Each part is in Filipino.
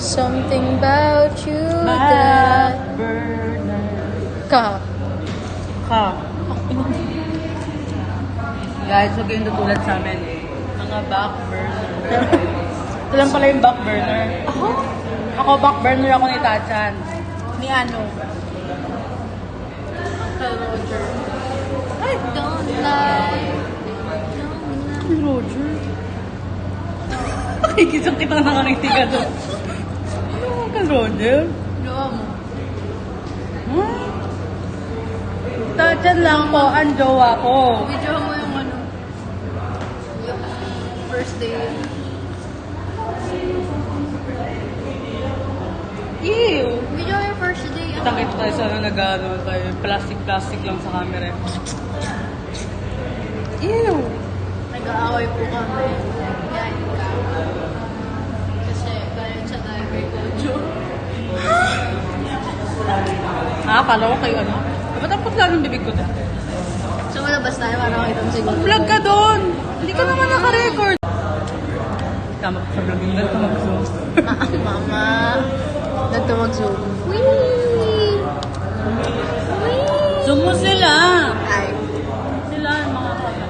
Something about you Back that... burner. Ka. Guys, huwag kayong tutulad sa amin. Mga back burner. Ito lang pala yung back burner. Ako back burner ako ni Tachan. Ni ano? Uncle Roger. I don't lie. Uncle Roger? Nakikisang kitang nakangiti ka doon. Ano Uncle Roger? Gawa mo. Tachan lang po ang jowa ko. Video mo yung ano. Yung first day. Ew! Video mo yung first day. Kita-kita tayo sa nag-ano tayo. Plastic lang sa camera. Ew! Nag-aaway po kami. Yan ka. Kasi galing sa driver ko, Joe. Kala ko kayo ano? Ba't ang pagla ng bibig ko doon? So, malabas tayo para makita mo siguro. Vlog ka doon! Hindi ka naman naka-record! Tama ko sa vlogging lang ito mag-zoom. Mama. Nagto mag-zoom. Wee! Zoom mo sila! Ay. Sila ang mga kata.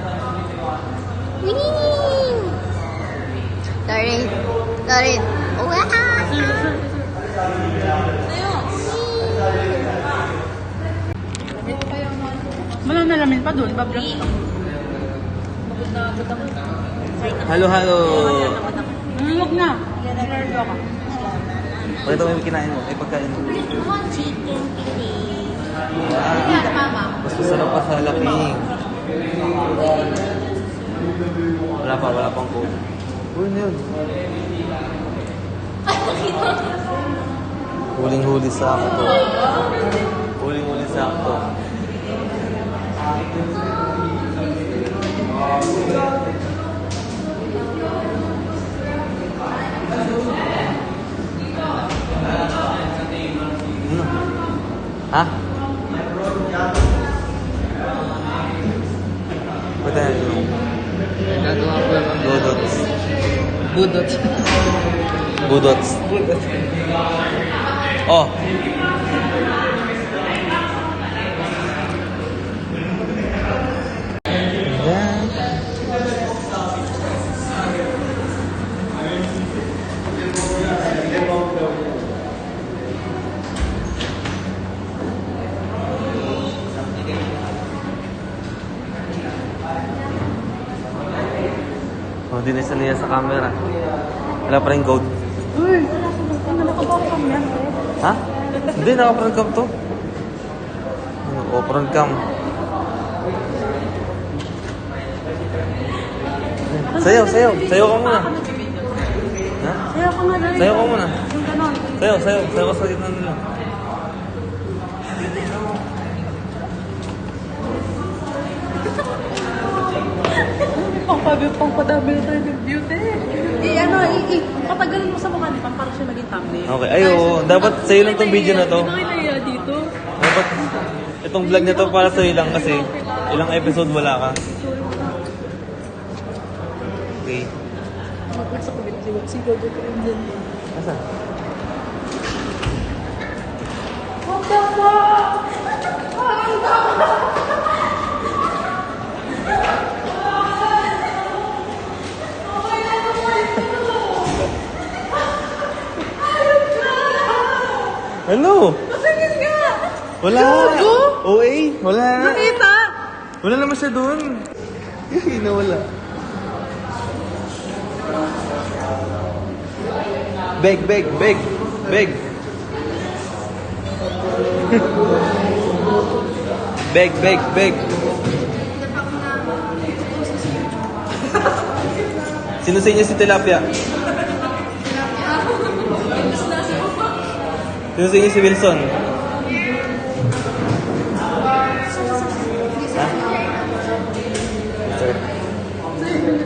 Wee! Tarin. Tarin. Wow! Walang nalamin pa doon, bablog ka. Halo, halo. Huwag na. Nalalo ka. Pakita mo yung kinain mo. Ay, pagkain mo. Chicken fillet. Wow. Mama. Mas masarap pa sa laping. Wala pang coke. Uy, ano yun? Huling-huli sa ako to. Huling-huli sa ako to. Ha? Pwede na yun. Gagawa ko lang ang Budots. budot. Budots. Budot. Oh. Oh, di na isa niya sa camera. Wala pa rin gold. Uy! Nakabang kami yan. Ha? Hindi, naka-front cam to. Oh, front cam. Sayaw, sayaw. Sayaw ka muna. Ha? Sayaw ka nga dali. Sayaw ka muna. Yung ganon. Sayaw, sayaw. Sayaw ka sa gitna nila. Pangpadami na tayo ng beauty. Patagalan mo sa mukha niya para siya maging thumbnail. Okay, ayo. Dapat sa'yo lang tong video na to. Hindi na kaya dito. Dapat itong vlog na to para sa'yo lang kasi ilang episode wala ka. Okay. Mag-click sa comment. Sigaw dito rin din. Asa? What the fuck? Hello? Masingin ka! Wala. Gago? OA? Wala. Nakita! Wala naman siya doon. Nawala. Beg, beg, beg. Beg. Beg, beg, beg. Sino sa inyo si Tilapia? Sino sa inyo si Wilson? Ha? Sir.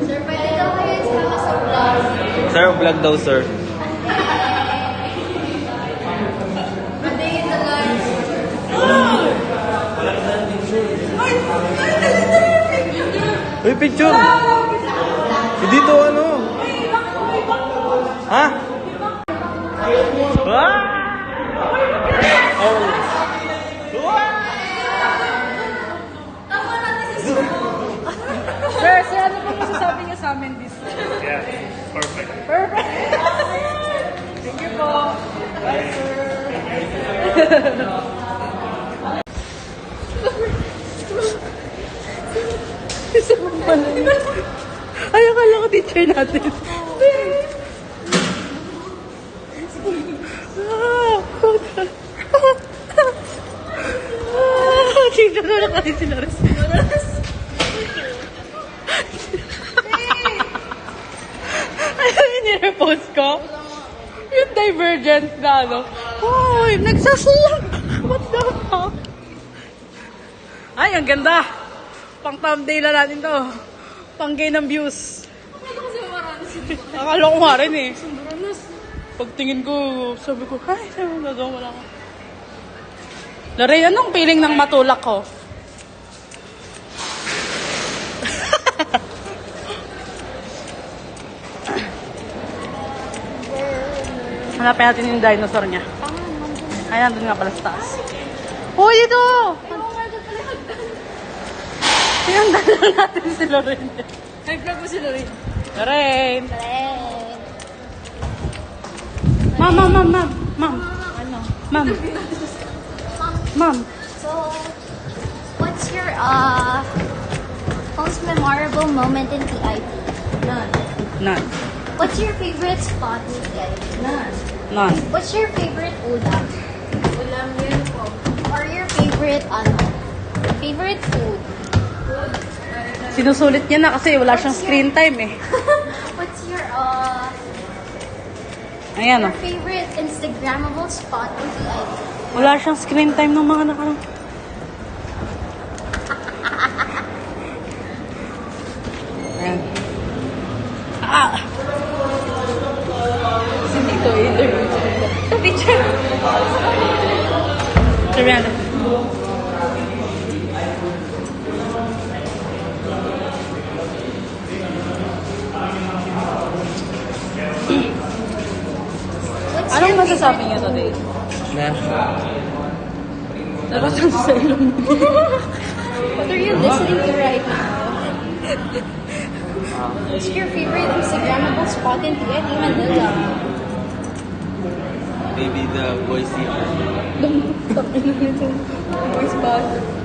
Sir, pwede daw kayo isama sa vlog. Sir, vlog daw, sir. Pwede yun sa live. Uy, picture! Dito ano? Ha? Isa mo pala. Ay, akala ko teacher natin. Teacher na kasi si Loris. Ano yung nirepost ko? Yung Divergent na ano. Hoy, nagsasalak! What the fuck? Ay, ang ganda! Pang thumbnail na natin to. Pang gain ng views. Akala ko nga rin eh. Pagtingin ko, sabi ko, ay, sabi ko, gagawin wala ko. Lorraine, anong feeling ng matulak ko? Hanapin natin yung dinosaur niya. Ay, nandun nga pala sa taas. Uy, dito! Tinandaan lang natin si Lorraine. Nag-vlog mo si Lorraine. Lorraine! Ma'am. Ano? Ma'am. So, what's your most memorable moment in TIT? None. What's your favorite spot in TIT? None. What's your favorite ulam? Ulam yun po. Or your favorite favorite food? Sinusulit niya na kasi wala siyang screen time eh. What's your Ayan your favorite Instagrammable spot in TIT? Wala siyang screen time ng mga nakarang. Ayan. Hindi ko either. Teacher. Sabihan. What's Anong your masasabi niyo today? Na? Narasan sa ilong. What are you listening to right now? What's your favorite Instagrammable spot in TIT Manila? Maybe the Boise Art.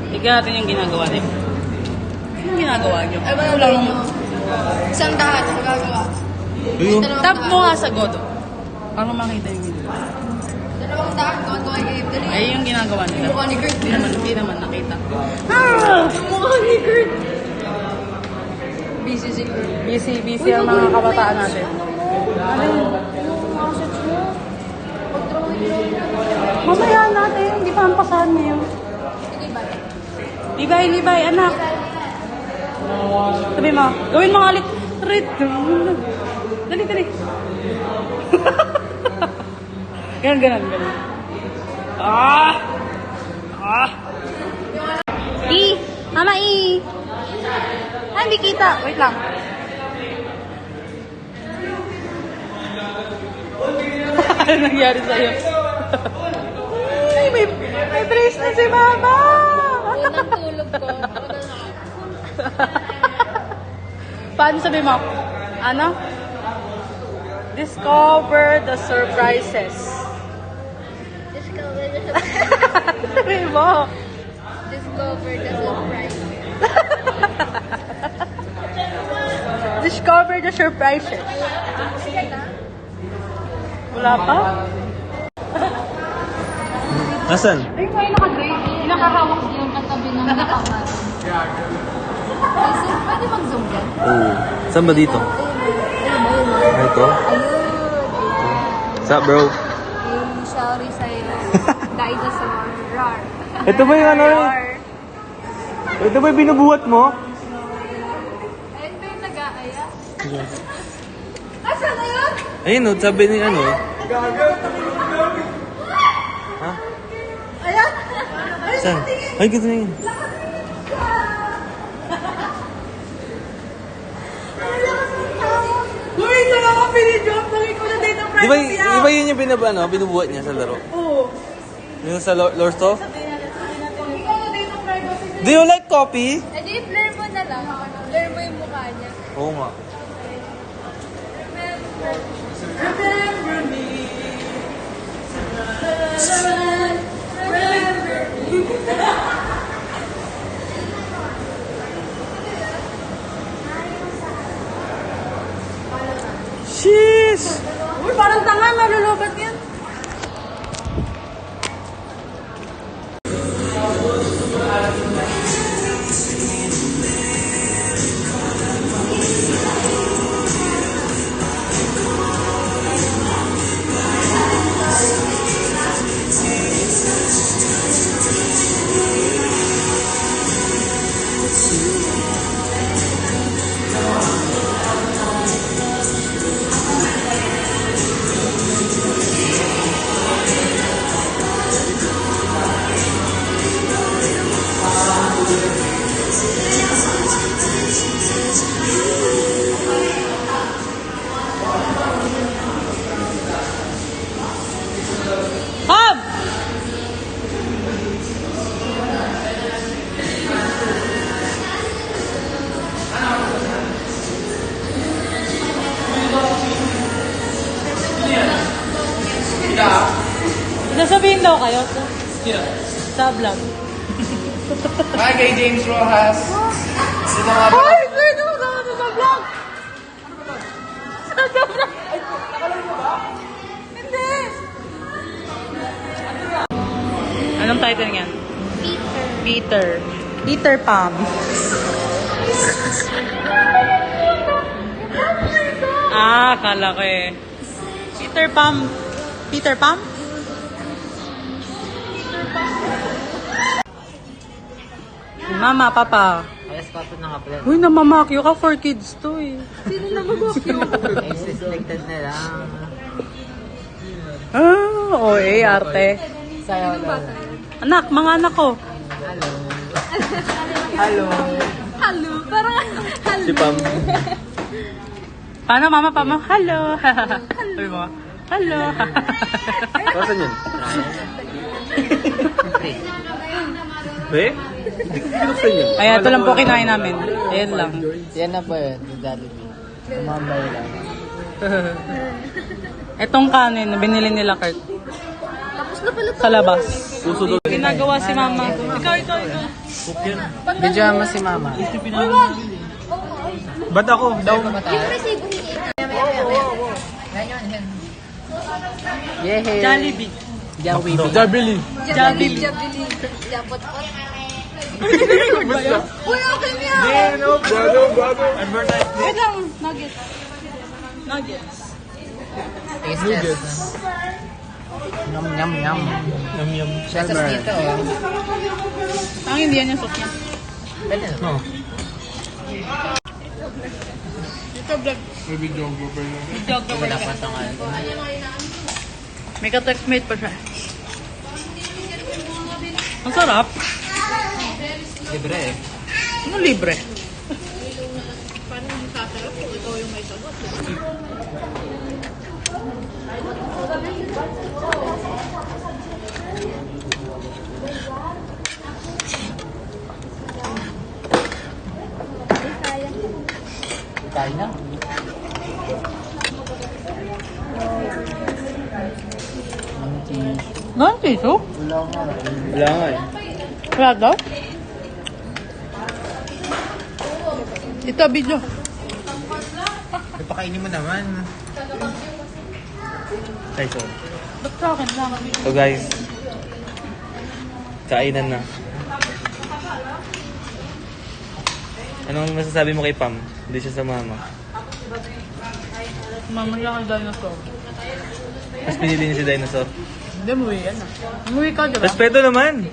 Tignan natin yung ginagawa niyo. Anong ginagawa niyo? Ay, wala lang. Isang dahan, magagawa. Ayun. Tap mo nga sa Godo. Para makita yung ginagawa. Dalawang dahan, gawin kayo. Dali. Ay, yung ginagawa nila. Mukha ni Kurt. Hindi naman nakita. Mukha ni Kurt. Busy si Kurt. Busy ang mga kabataan natin. Ano yun? Mamaya natin, hindi pa ang pasahan mo yun. Libay, anak. Sabi mo, gawin mo nga ulit. Dali. Ganun. Mama, Ay, hindi kita. Wait lang. Ano nangyari sa'yo? Ay, may brace na si Mama! Unang tulog ko. Paano sabi mo? Ano? Discover the surprises. Sabi mo. Discover the surprise. Discover the surprises. Wala pa? Nasaan? Ay, may naka-grade. Nakahawak yung katabi ng nakaman. Pwede mag-zoom dyan? Oo. Saan ba dito? Ito? What's up, bro? Yung sorry sa'yo. Dinosaur. Rar. Ito ba yung ano? Ito ba yung binubuhat mo? Ayun ba yung nag-aaya? Ayun o, sabi ni ano. Ha? Ayan! Saan? Ay, gito na yun. Uy, saan ako pinidrop? Lagi ko na data Di ba yun yung binubuhat niya sa laro? Oo. Yung sa Lorsto? Do you like coffee? Eh di, blur mo na lang. Blur mo yung mukha niya. Oo nga. Remember me. Uy, parang tanga, malulubat yan. Pam! Nasabihin daw kayo sa vlog. Hi kay James Rojas. Dito nga ba? Ay, sino na sa vlog? Sa vlog? Hindi. Anong title niyan? Peter. Peter Pan. Kala ko eh. Peter Pan. Peter Pan? Mama, papa. Ayos ka po ng upload. Uy, namamakyo ka for kids to eh. Sino namamakyo? Ay, selected na lang. arte. Sa'yo lang. Anak, mga anak ko. Hello. Hello. Hello. Parang hello. Si Pam. Paano mama, pama? Hello. Sabi mo, hello. Pasan yun? Eh? Hindi ko pinuksan yun. Ay, ito lang po kinain namin. Ayan lang. Yan na po yun, yung Jollibee. Umambay lang. Itong kanin, binili nila Kurt. Tapos na pala Sa labas. Puso daw. Ginagawa si mama. Ikaw. Cook yan. Bidyo si mama. Ba't ako? Daw. yung resibo ni Yehey. Jollibee. Jollibee. Jollibee. Jollibee. Japot-pot. Basta. Uy, okay niya. Bago. Advertise. Wait lang, nuggets. Nuggets. Tasteless. Yum, yum, yum. Yum yum. Shelburne. Dito, oh. Ang hindi yan yung sauce niya. Pwede na. No. Ito vlog. Video ko Wala pa ito nga. May ka-textmate pa siya. Ang sarap. Libre eh. Ano libre? Kain na. Ganun piso? Wala nga eh. Wala daw? Ito, video. Ipakainin mo naman. Ay, so. Ba't sa akin lang? So guys. Kainan na. Anong masasabi mo kay Pam? Hindi siya sa mama. Mamaya kay dinosaur. Mas pinili niya si Dinosaur. Hindi, umuwi yan ah. Umuwi ka, di ba? Respeto naman!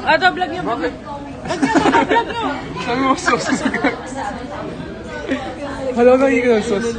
Ito, vlog niyo. Bakit? Vlog niyo. Sabi mo sauce. Wala nang ikaw sauce.